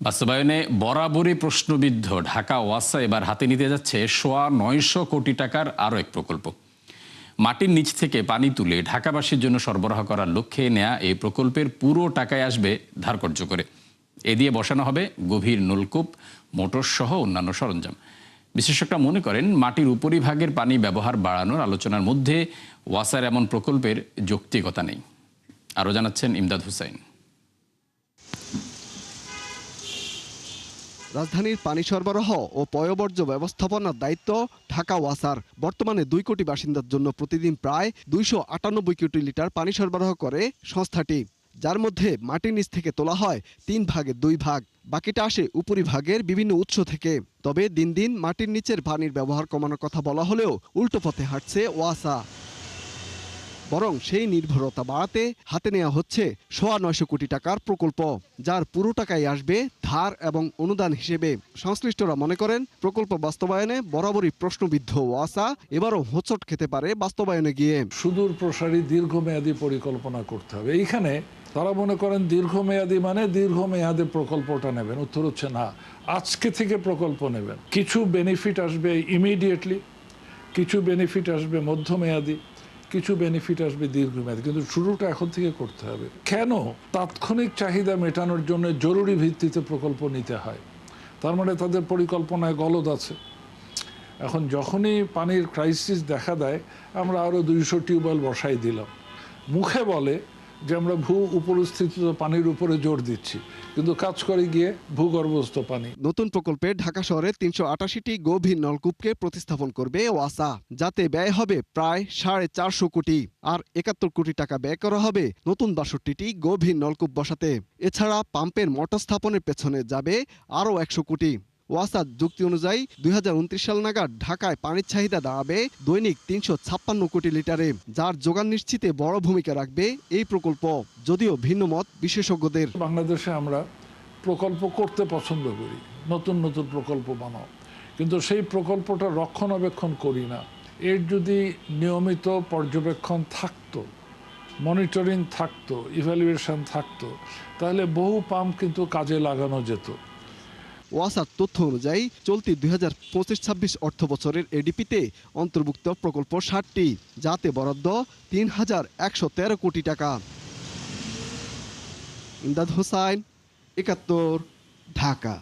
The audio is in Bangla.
বাস্তবায়নে বরাবরই প্রশ্নবিদ্ধ ঢাকা ওয়াসা এবার হাতে নিতে যাচ্ছে ৯০০ কোটি টাকার আরও এক প্রকল্প। মাটির নিচ থেকে পানি তুলে ঢাকাবাসীর জন্য সরবরাহ করার লক্ষ্যে নেয়া এই প্রকল্পের পুরো টাকায় আসবে ধারকর্য করে। এ দিয়ে বসানো হবে গভীর নলকূপ, মোটর সহ অন্যান্য সরঞ্জাম। বিশেষজ্ঞরা মনে করেন মাটির উপরিভাগের পানি ব্যবহার বাড়ানোর আলোচনার মধ্যে ওয়াসার এমন প্রকল্পের যৌক্তিকতা নেই। আরও জানাচ্ছেন ইমদাদ হুসাইন। রাজধানীর পানি সরবরাহ ও পয়ঃবর্জ্য ব্যবস্থাপনার দায়িত্ব ঢাকা ওয়াসার। বর্তমানে ২ কোটি বাসিন্দার জন্য প্রতিদিন প্রায় ২৯৮ কোটি লিটার পানি সরবরাহ করে সংস্থাটি, যার মধ্যে মাটির নিচ থেকে তোলা হয় ৩ ভাগের ২ ভাগ। বাকিটা আসে উপরিভাগের বিভিন্ন উৎস থেকে। তবে দিন দিন মাটির নিচের পানির ব্যবহার কমানোর কথা বলা হলেও উল্টো পথে হাঁটছে ওয়াসা। বরং সেই নির্ভরতা বাড়াতে হাতে নেওয়া হচ্ছে ৯০০ কোটি টাকার প্রকল্প, যার পুরো টাকাই আসবে ধার এবং অনুদান হিসেবে। সংশ্লিষ্টরা মনে করেন প্রকল্প বাস্তবায়নে বরাবরই প্রশ্নবিদ্ধ ওয়াসা এবারও হোঁচট খেতে পারে বাস্তবায়নে গিয়ে। সুদূর প্রসারী দীর্ঘমেয়াদী পরিকল্পনা করতে হবে। এইখানে তারা মনে করেন দীর্ঘমেয়াদী মানে দীর্ঘমেয়াদে প্রকল্পটা নেবেন। উত্তর হচ্ছে না, আজকে থেকে প্রকল্প নেবেন। কিছু বেনিফিট আসবে ইমিডিয়েটলি, কিছু বেনিফিট আসবে মধ্যমেয়াদী, কিছু বেনিফিট আসবে দীর্ঘমেয়াদী, কিন্তু শুরুটা এখন থেকে করতে হবে। কেন তাৎক্ষণিক চাহিদা মেটানোর জন্য জরুরি ভিত্তিতে প্রকল্প নিতে হয়? তার মানে তাদের পরিকল্পনায় গলদ আছে। এখন যখনই পানির ক্রাইসিস দেখা দেয়, আমরা আরও ২০০ টিউবওয়েল বসাই দিলাম। মুখে বলে যে আমরা উপরস্থিত পানির উপরে জোর দিচ্ছি, কিন্তু কাজ করে গিয়ে ভূগর্ভস্থ পানি। নতুন প্রকল্পে ঢাকা শহরে ৩৮৮টি গভীর নলকূপকে প্রতিস্থাপন করবে ওয়াসা, যাতে ব্যয় হবে প্রায় ৪৫০ কোটি। আর ৭১ কোটি টাকা ব্যয় করা হবে নতুন ৬২টি গভীর নলকূপ বসাতে। এছাড়া পাম্পের মোটর স্থাপনের পেছনে যাবে আরও ১০০ কোটি। ওয়াসার যুক্তি অনুযায়ী ২০২৯ সাল নাগাদ ঢাকায় পানির চাহিদা দাঁড়াবে দৈনিক ৩৫৬ কোটি লিটারে, যার যোগান নিশ্চিতে বড় ভূমিকা রাখবে এই প্রকল্প। যদিও ভিন্ন মত বিশেষজ্ঞদের। বাংলাদেশে আমরা প্রকল্প করতে পছন্দ করি, নতুন নতুন প্রকল্প বানাও, কিন্তু সেই প্রকল্পটা রক্ষণাবেক্ষণ করি না। এর যদি নিয়মিত পর্যবেক্ষণ থাকতো, মনিটরিং থাকতো, ইভ্যালুয়েশন থাকতো, তাহলে বহু পাম্প কিন্তু কাজে লাগানো যেত। ওয়াসার তথ্য অনুযায়ী চলতি ২০২৫-২৬ অর্থ বছরের এডিপিতে অন্তর্ভুক্ত প্রকল্প ৬০টি, যাতে বরাদ্দ ৩,১১৩ কোটি টাকা। ইমদাদ হোসাইন, ৭১, ঢাকা।